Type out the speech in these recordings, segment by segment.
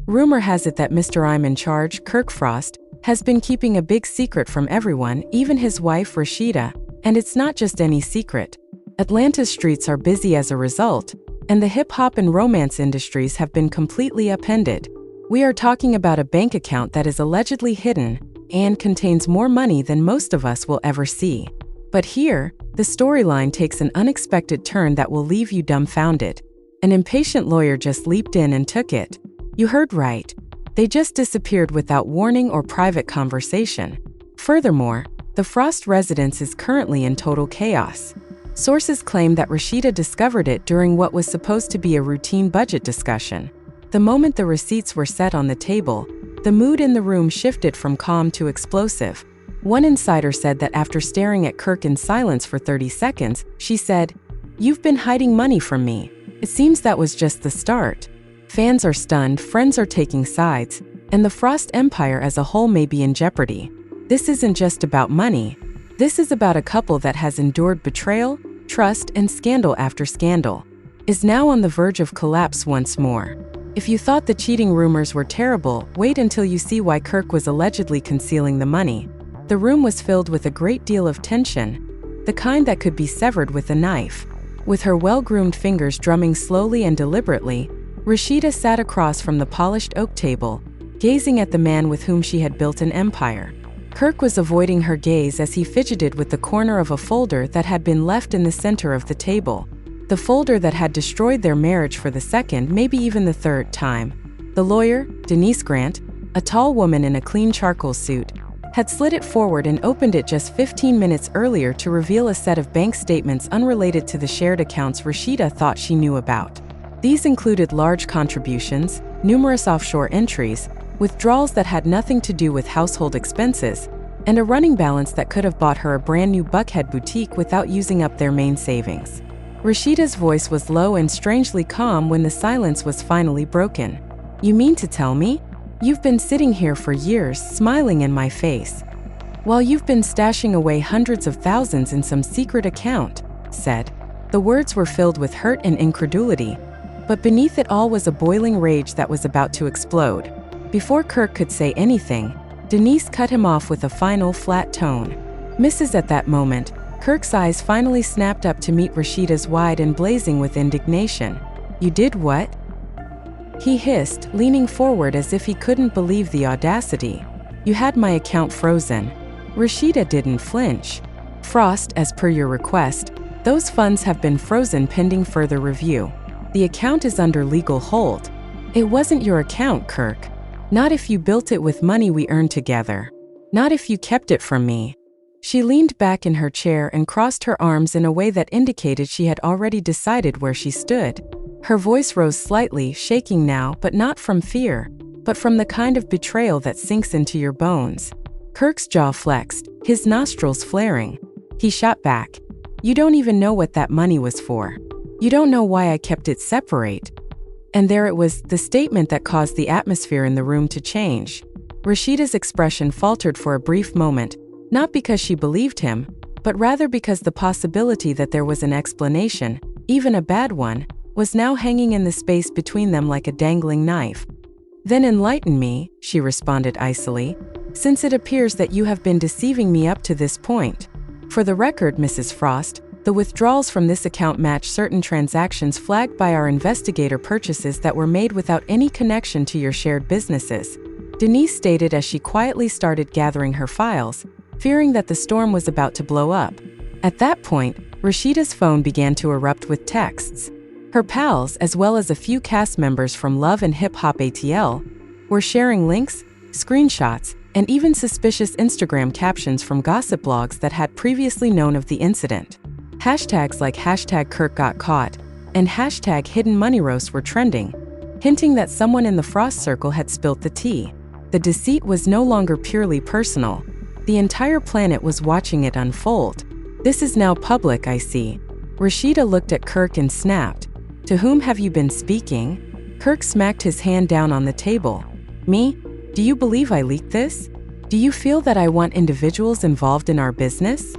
Rumor has it that Mr. I'm in charge, Kirk Frost, has been keeping a big secret from everyone, even his wife Rasheeda, and it's not just any secret. Atlanta's streets are busy as a result, and the hip-hop and romance industries have been completely upended. We are talking about a bank account that is allegedly hidden and contains more money than most of us will ever see. But here, the storyline takes an unexpected turn that will leave you dumbfounded. An impatient lawyer just leaped in and took it. You heard right. They just disappeared without warning or private conversation. Furthermore, the Frost residence is currently in total chaos. Sources claim that Rasheeda discovered it during what was supposed to be a routine budget discussion. The moment the receipts were set on the table, the mood in the room shifted from calm to explosive. One insider said that after staring at Kirk in silence for 30 seconds, she said, "You've been hiding money from me." It seems that was just the start. Fans are stunned, friends are taking sides, and the Frost empire as a whole may be in jeopardy. This isn't just about money. This is about a couple that has endured betrayal, trust, and scandal after scandal, is now on the verge of collapse once more. If you thought the cheating rumors were terrible, wait until you see why Kirk was allegedly concealing the money. The room was filled with a great deal of tension, the kind that could be severed with a knife. With her well-groomed fingers drumming slowly and deliberately, Rasheeda sat across from the polished oak table, gazing at the man with whom she had built an empire. Kirk was avoiding her gaze as he fidgeted with the corner of a folder that had been left in the center of the table. The folder that had destroyed their marriage for the second, maybe even the third time. The lawyer, Denise Grant, a tall woman in a clean charcoal suit, had slid it forward and opened it just 15 minutes earlier to reveal a set of bank statements unrelated to the shared accounts Rasheeda thought she knew about. These included large contributions, numerous offshore entries, withdrawals that had nothing to do with household expenses, and a running balance that could have bought her a brand new Buckhead boutique without using up their main savings. Rasheeda's voice was low and strangely calm when the silence was finally broken. "You mean to tell me? You've been sitting here for years, smiling in my face, while you've been stashing away hundreds of thousands in some secret account," said. The words were filled with hurt and incredulity, but beneath it all was a boiling rage that was about to explode. Before Kirk could say anything, Denise cut him off with a final, flat tone. Mrs. At that moment, Kirk's eyes finally snapped up to meet Rasheeda's wide and blazing with indignation. "You did what?" he hissed, leaning forward as if he couldn't believe the audacity. "You had my account frozen." Rasheeda didn't flinch. "Frost, as per your request, those funds have been frozen pending further review. The account is under legal hold." "It wasn't your account, Kirk. Not if you built it with money we earned together. Not if you kept it from me." She leaned back in her chair and crossed her arms in a way that indicated she had already decided where she stood. Her voice rose slightly, shaking now, but not from fear, but from the kind of betrayal that sinks into your bones. Kirk's jaw flexed, his nostrils flaring. He shot back. "You don't even know what that money was for. You don't know why I kept it separate." And there it was, the statement that caused the atmosphere in the room to change. Rasheeda's expression faltered for a brief moment, not because she believed him, but rather because the possibility that there was an explanation, even a bad one, was now hanging in the space between them like a dangling knife. "Then enlighten me," she responded icily, "since it appears that you have been deceiving me up to this point. For the record, Mrs. Frost, the withdrawals from this account match certain transactions flagged by our investigator purchases that were made without any connection to your shared businesses," Denise stated as she quietly started gathering her files, fearing that the storm was about to blow up. At that point, Rasheeda's phone began to erupt with texts. Her pals, as well as a few cast members from Love and Hip Hop ATL, were sharing links, screenshots, and even suspicious Instagram captions from gossip blogs that had previously known of the incident. Hashtags like #KirkGotCaught and #HiddenMoneyRoast were trending, hinting that someone in the Frost circle had spilt the tea. The deceit was no longer purely personal. The entire planet was watching it unfold. "This is now public, I see." Rasheeda looked at Kirk and snapped. "To whom have you been speaking?" Kirk smacked his hand down on the table. "Me? Do you believe I leaked this? Do you feel that I want individuals involved in our business?"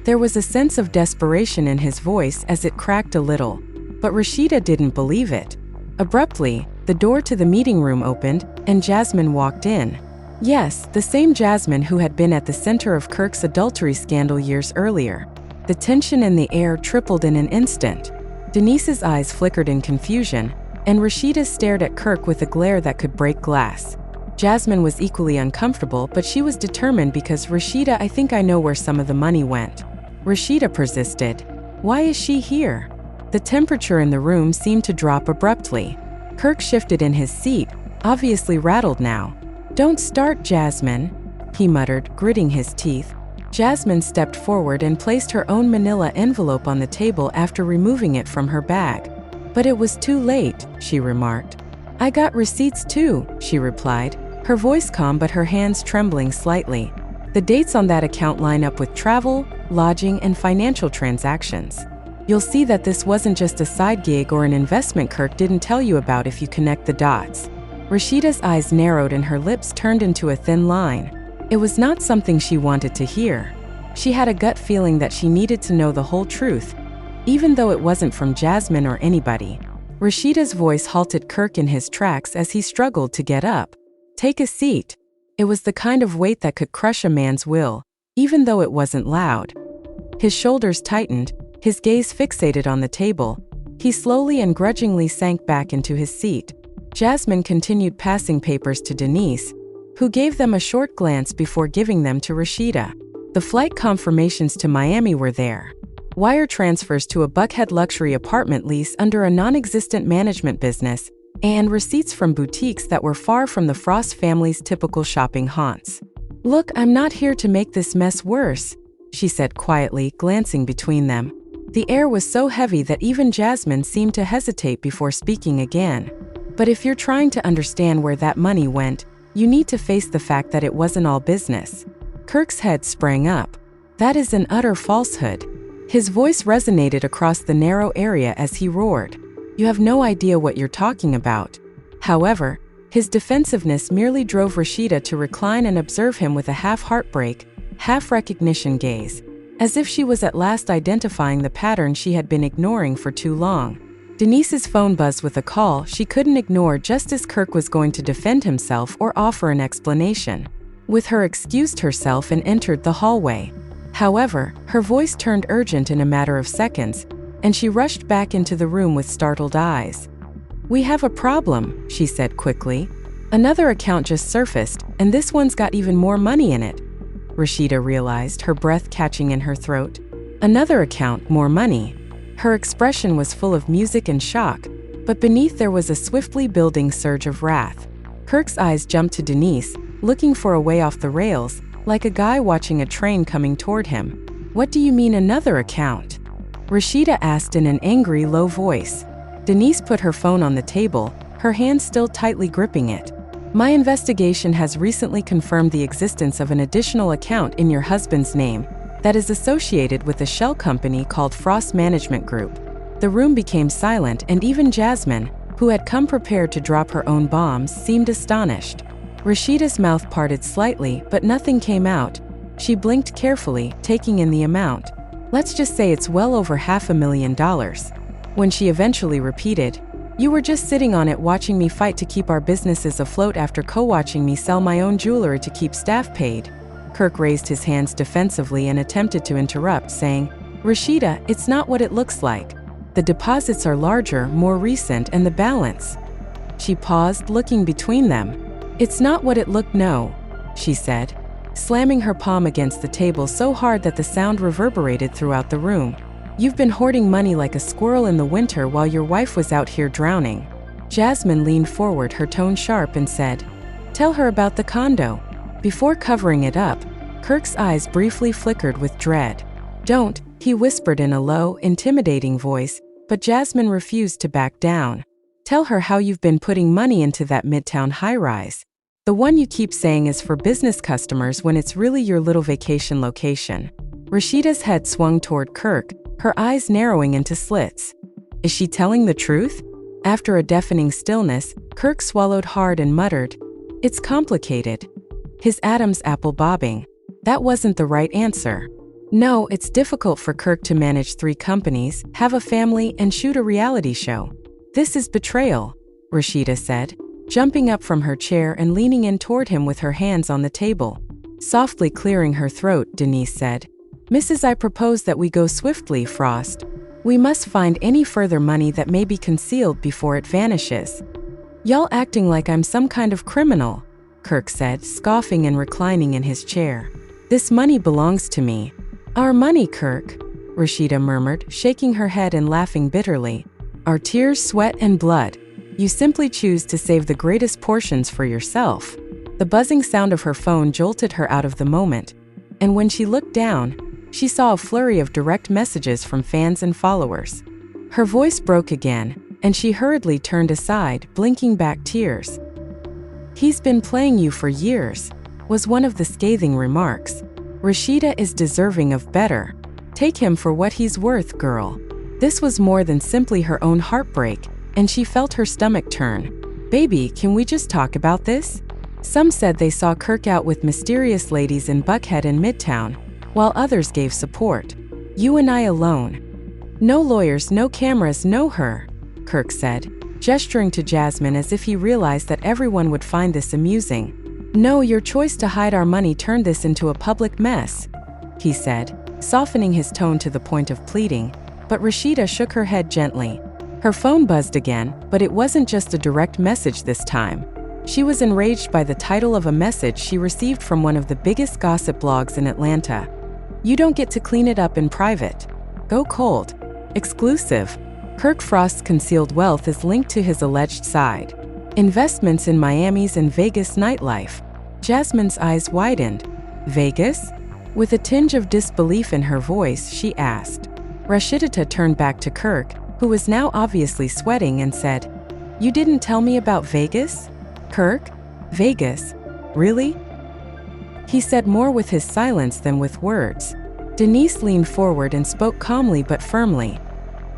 There was a sense of desperation in his voice as it cracked a little, but Rasheeda didn't believe it. Abruptly, The door to the meeting room opened, and Jasmine walked in. Yes, the same Jasmine who had been at the center of Kirk's adultery scandal years earlier. The tension in the air tripled in an instant. Denise's eyes flickered in confusion, and Rasheeda stared at Kirk with a glare that could break glass. Jasmine was equally uncomfortable, but she was determined because Rasheeda, I think I know where some of the money went. Rasheeda persisted. Why is she here? The temperature in the room seemed to drop abruptly. Kirk shifted in his seat, obviously rattled now. Don't start, Jasmine, he muttered, gritting his teeth. Jasmine stepped forward and placed her own manila envelope on the table after removing it from her bag. But it was too late, she remarked. I got receipts too, she replied, her voice calm but her hands trembling slightly. The dates on that account line up with travel, lodging, and financial transactions. You'll see that this wasn't just a side gig or an investment Kirk didn't tell you about if you connect the dots. Rasheeda's eyes narrowed and her lips turned into a thin line. It was not something she wanted to hear. She had a gut feeling that she needed to know the whole truth, even though it wasn't from Jasmine or anybody. Rasheeda's voice halted Kirk in his tracks as he struggled to get up. Take a seat. It was the kind of weight that could crush a man's will, even though it wasn't loud. His shoulders tightened, his gaze fixated on the table. He slowly and grudgingly sank back into his seat. Jasmine continued passing papers to Denise, who gave them a short glance before giving them to Rasheeda. The flight confirmations to Miami were there. Wire transfers to a Buckhead luxury apartment lease under a non-existent management business, and receipts from boutiques that were far from the Frost family's typical shopping haunts. Look, I'm not here to make this mess worse, she said quietly, glancing between them. The air was so heavy that even Jasmine seemed to hesitate before speaking again. But if you're trying to understand where that money went, you need to face the fact that it wasn't all business. Kirk's head sprang up. That is an utter falsehood. His voice resonated across the narrow area as he roared. You have no idea what you're talking about. However, his defensiveness merely drove Rasheeda to recline and observe him with a half-heartbreak, half-recognition gaze, as if she was at last identifying the pattern she had been ignoring for too long. Denise's phone buzzed with a call she couldn't ignore just as Kirk was going to defend himself or offer an explanation. With her excused herself and entered the hallway. However, her voice turned urgent in a matter of seconds, and she rushed back into the room with startled eyes. We have a problem, she said quickly. Another account just surfaced, and this one's got even more money in it. Rasheeda realized, her breath catching in her throat. Another account, more money. Her expression was full of music and shock, but beneath there was a swiftly building surge of wrath. Kirk's eyes jumped to Denise, looking for a way off the rails, like a guy watching a train coming toward him. What do you mean another account? Rasheeda asked in an angry, low voice. Denise put her phone on the table, her hand still tightly gripping it. My investigation has recently confirmed the existence of an additional account in your husband's name that is associated with a shell company called Frost Management Group. The room became silent, and even Jasmine, who had come prepared to drop her own bombs, seemed astonished. Rasheeda's mouth parted slightly, but nothing came out. She blinked carefully, taking in the amount. Let's just say it's well over $500,000. When she eventually repeated, You were just sitting on it watching me fight to keep our businesses afloat after co-watching me sell my own jewelry to keep staff paid. Kirk raised his hands defensively and attempted to interrupt, saying, Rasheeda, it's not what it looks like. The deposits are larger, more recent, and the balance. She paused, looking between them. It's not what it looked, no, she said, slamming her palm against the table so hard that the sound reverberated throughout the room. You've been hoarding money like a squirrel in the winter while your wife was out here drowning. Jasmine leaned forward, her tone sharp, and said, Tell her about the condo. Before covering it up, Kirk's eyes briefly flickered with dread. Don't, he whispered in a low, intimidating voice, but Jasmine refused to back down. Tell her how you've been putting money into that Midtown high-rise. The one you keep saying is for business customers when it's really your little vacation location. Rasheeda's head swung toward Kirk, her eyes narrowing into slits. Is she telling the truth? After a deafening stillness, Kirk swallowed hard and muttered, It's complicated. His Adam's apple bobbing. That wasn't the right answer. No, it's difficult for Kirk to manage 3 companies, have a family, and shoot a reality show. This is betrayal. Rasheeda said, jumping up from her chair and leaning in toward him with her hands on the table. Softly clearing her throat, Denise said, "Mrs. I propose that we go swiftly, Frost. We must find any further money that may be concealed before it vanishes." "Y'all acting like I'm some kind of criminal," Kirk said, scoffing and reclining in his chair. "This money belongs to me." "Our money, Kirk," Rasheeda murmured, shaking her head and laughing bitterly. "Our tears, sweat, and blood. You simply choose to save the greatest portions for yourself." The buzzing sound of her phone jolted her out of the moment, and when she looked down, she saw a flurry of direct messages from fans and followers. Her voice broke again, and she hurriedly turned aside, blinking back tears. "He's been playing you for years," was one of the scathing remarks. "Rasheeda is deserving of better. Take him for what he's worth, girl." This was more than simply her own heartbreak, and she felt her stomach turn. "Baby, can we just talk about this?" Some said they saw Kirk out with mysterious ladies in Buckhead and Midtown, while others gave support. "You and I alone. No lawyers, no cameras, no her," Kirk said, gesturing to Jasmine as if he realized that everyone would find this amusing. "No, your choice to hide our money turned this into a public mess," he said, softening his tone to the point of pleading, but Rasheeda shook her head gently. Her phone buzzed again, but it wasn't just a direct message this time. She was enraged by the title of a message she received from one of the biggest gossip blogs in Atlanta. "You don't get to clean it up in private. Go cold. Exclusive. Kirk Frost's concealed wealth is linked to his alleged side investments in Miami's and Vegas nightlife." Jasmine's eyes widened. "Vegas?" With a tinge of disbelief in her voice, she asked. Rasheeda turned back to Kirk, who was now obviously sweating, and said, "You didn't tell me about Vegas?" "Kirk? Vegas? Really?" He said more with his silence than with words. Denise leaned forward and spoke calmly but firmly.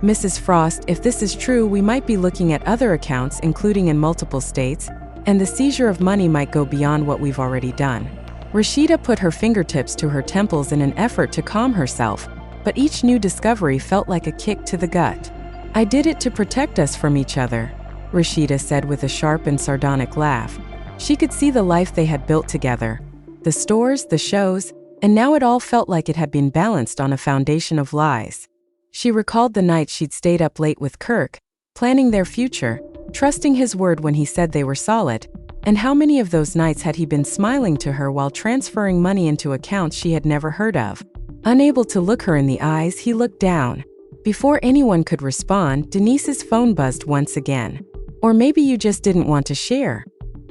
"Mrs. Frost, if this is true, we might be looking at other accounts, including in multiple states, and the seizure of money might go beyond what we've already done." Rasheeda put her fingertips to her temples in an effort to calm herself, but each new discovery felt like a kick to the gut. "I did it to protect us from each other," Rasheeda said with a sharp and sardonic laugh. She could see the life they had built together. The stores, the shows, and now it all felt like it had been balanced on a foundation of lies. She recalled the nights she'd stayed up late with Kirk, planning their future, trusting his word when he said they were solid, and how many of those nights had he been smiling to her while transferring money into accounts she had never heard of. Unable to look her in the eyes, he looked down. Before anyone could respond, Denise's phone buzzed once again. "Or maybe you just didn't want to share,"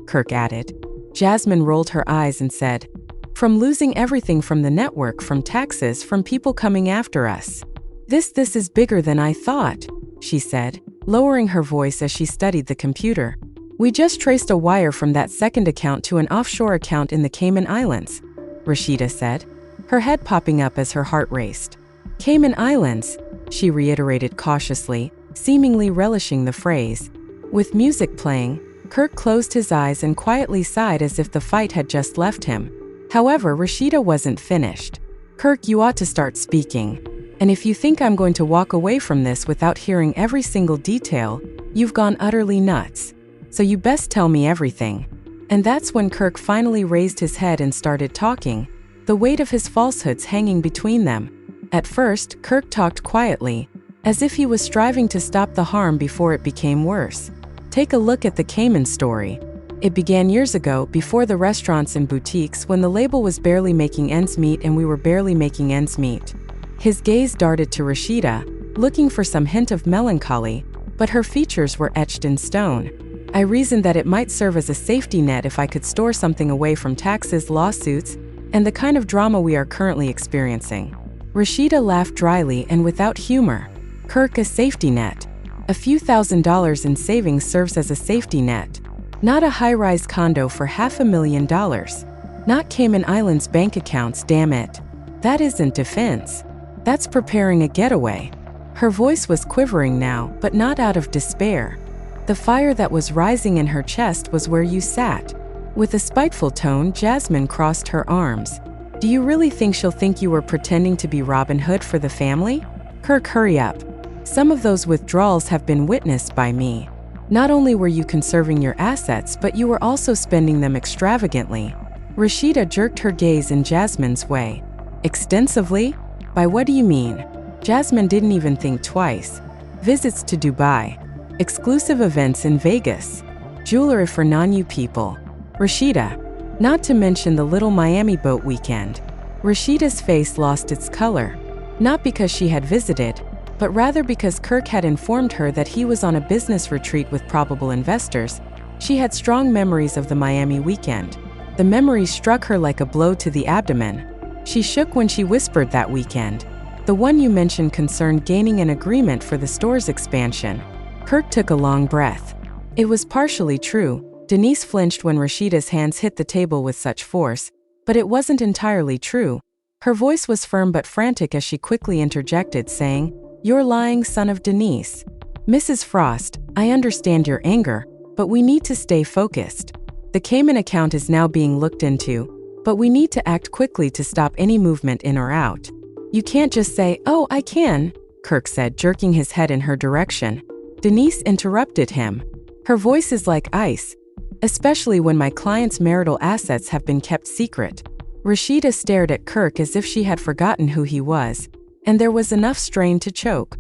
Kirk added. Jasmine rolled her eyes and said, "From losing everything, from the network, from taxes, from people coming after us. This is bigger than I thought," she said, lowering her voice as she studied the computer. "We just traced a wire from that second account to an offshore account in the Cayman Islands," Rasheeda said, her head popping up as her heart raced. "Cayman Islands," she reiterated cautiously, seemingly relishing the phrase. With music playing, Kirk closed his eyes and quietly sighed as if the fight had just left him. However, Rasheeda wasn't finished. "Kirk, you ought to start speaking. And if you think I'm going to walk away from this without hearing every single detail, you've gone utterly nuts. So you best tell me everything." And that's when Kirk finally raised his head and started talking, the weight of his falsehoods hanging between them. At first, Kirk talked quietly, as if he was striving to stop the harm before it became worse. Take a look at the Cayman story. It began years ago, before the restaurants and boutiques, when the label was barely making ends meet and we were barely making ends meet. His gaze darted to Rasheeda, looking for some hint of melancholy, but her features were etched in stone. "I reasoned that it might serve as a safety net if I could store something away from taxes, lawsuits, and the kind of drama we are currently experiencing." Rasheeda laughed dryly and without humor. "Kirk, a safety net? A few $1,000s in savings serves as a safety net. Not a high-rise condo for $500,000. Not Cayman Islands bank accounts, damn it. That isn't defense. That's preparing a getaway." Her voice was quivering now, but not out of despair. The fire that was rising in her chest was where you sat. With a spiteful tone, Jasmine crossed her arms. "Do you really think she'll think you were pretending to be Robin Hood for the family? Kirk, hurry up. Some of those withdrawals have been witnessed by me." Not only were you conserving your assets, but you were also spending them extravagantly. Rasheeda jerked her gaze in Jasmine's way. Extensively? By what do you mean? Jasmine didn't even think twice. Visits to Dubai. Exclusive events in Vegas. Jewelry for non-you people. Rasheeda. Not to mention the little Miami boat weekend. Rasheeda's face lost its color. Not because she had visited, but rather because Kirk had informed her that he was on a business retreat with probable investors. She had strong memories of the Miami weekend. The memory struck her like a blow to the abdomen. She shook when she whispered that weekend. The one you mentioned concerned gaining an agreement for the store's expansion. Kirk took a long breath. It was partially true. Denise flinched when Rasheeda's hands hit the table with such force, but it wasn't entirely true. Her voice was firm but frantic as she quickly interjected, saying, "You're lying, son of Denise. Mrs. Frost, I understand your anger, but we need to stay focused. The Cayman account is now being looked into, but we need to act quickly to stop any movement in or out. You can't just say, 'Oh, I can,'" Kirk said, jerking his head in her direction. Denise interrupted him. Her voice is like ice, especially when my client's marital assets have been kept secret. Rasheeda stared at Kirk as if she had forgotten who he was, and there was enough strain to choke.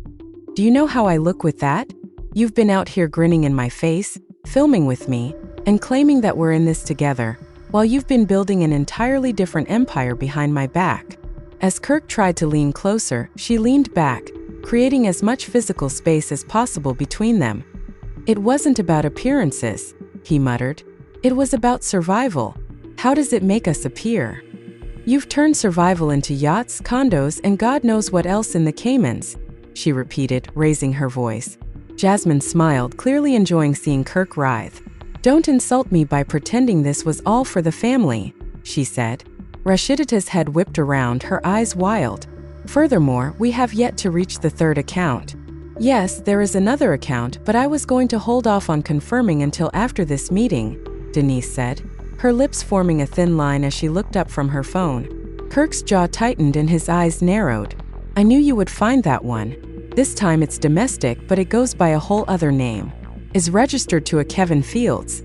"Do you know how I look with that? You've been out here grinning in my face, filming with me, and claiming that we're in this together, while you've been building an entirely different empire behind my back." As Kirk tried to lean closer, she leaned back, creating as much physical space as possible between them. "It wasn't about appearances," he muttered. "It was about survival. How does it make us appear? You've turned survival into yachts, condos, and God knows what else in the Caymans," she repeated, raising her voice. Jasmine smiled, clearly enjoying seeing Kirk writhe. "Don't insult me by pretending this was all for the family," she said. Rasheeda's head whipped around, her eyes wild. "Furthermore, we have yet to reach the third account." "Yes, there is another account, but I was going to hold off on confirming until after this meeting," Denise said, her lips forming a thin line as she looked up from her phone. Kirk's jaw tightened and his eyes narrowed. "I knew you would find that one. This time it's domestic, but it goes by a whole other name. Is registered to a Kevin Fields."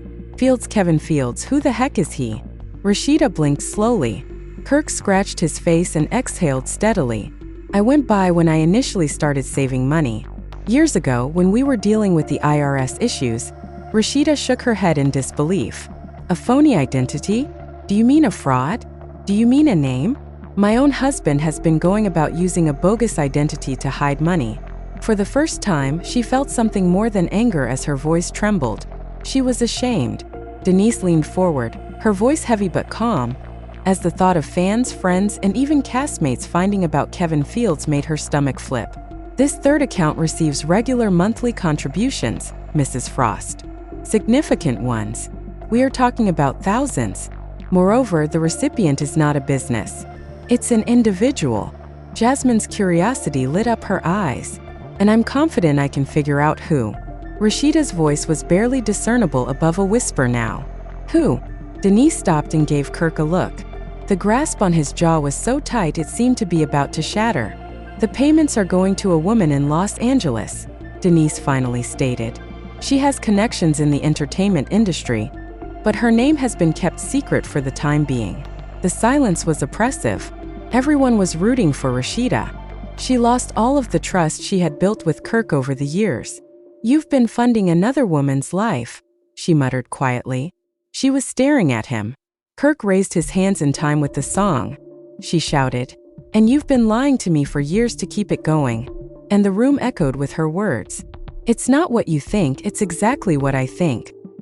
Kevin Fields, who the heck is he?" Rasheeda blinked slowly. Kirk scratched his face and exhaled steadily. "I went by when I initially started saving money. Years ago, when we were dealing with the IRS issues." Rasheeda shook her head in disbelief. "A phony identity? Do you mean a fraud? Do you mean a name? My own husband has been going about using a bogus identity to hide money." For the first time, she felt something more than anger as her voice trembled. She was ashamed. Denise leaned forward, her voice heavy but calm, as the thought of fans, friends, and even castmates finding about Kevin Fields made her stomach flip. "This third account receives regular monthly contributions, Mrs. Frost. Significant ones. We are talking about thousands. Moreover, the recipient is not a business. It's an individual." Jasmine's curiosity lit up her eyes. "And I'm confident I can figure out who." Rasheeda's voice was barely discernible above a whisper now. "Who?" Denise stopped and gave Kirk a look. The grasp on his jaw was so tight it seemed to be about to shatter. "The payments are going to a woman in Los Angeles," Denise finally stated. "She has connections in the entertainment industry, but her name has been kept secret for the time being." The silence was oppressive. Everyone was rooting for Rasheeda. She lost all of the trust she had built with Kirk over the years. "You've been funding another woman's life," she muttered quietly. She was staring at him. Kirk raised his hands in time with the song. She shouted, "And you've been lying to me for years to keep it going." And the room echoed with her words. "It's not what you think, it's exactly what I think."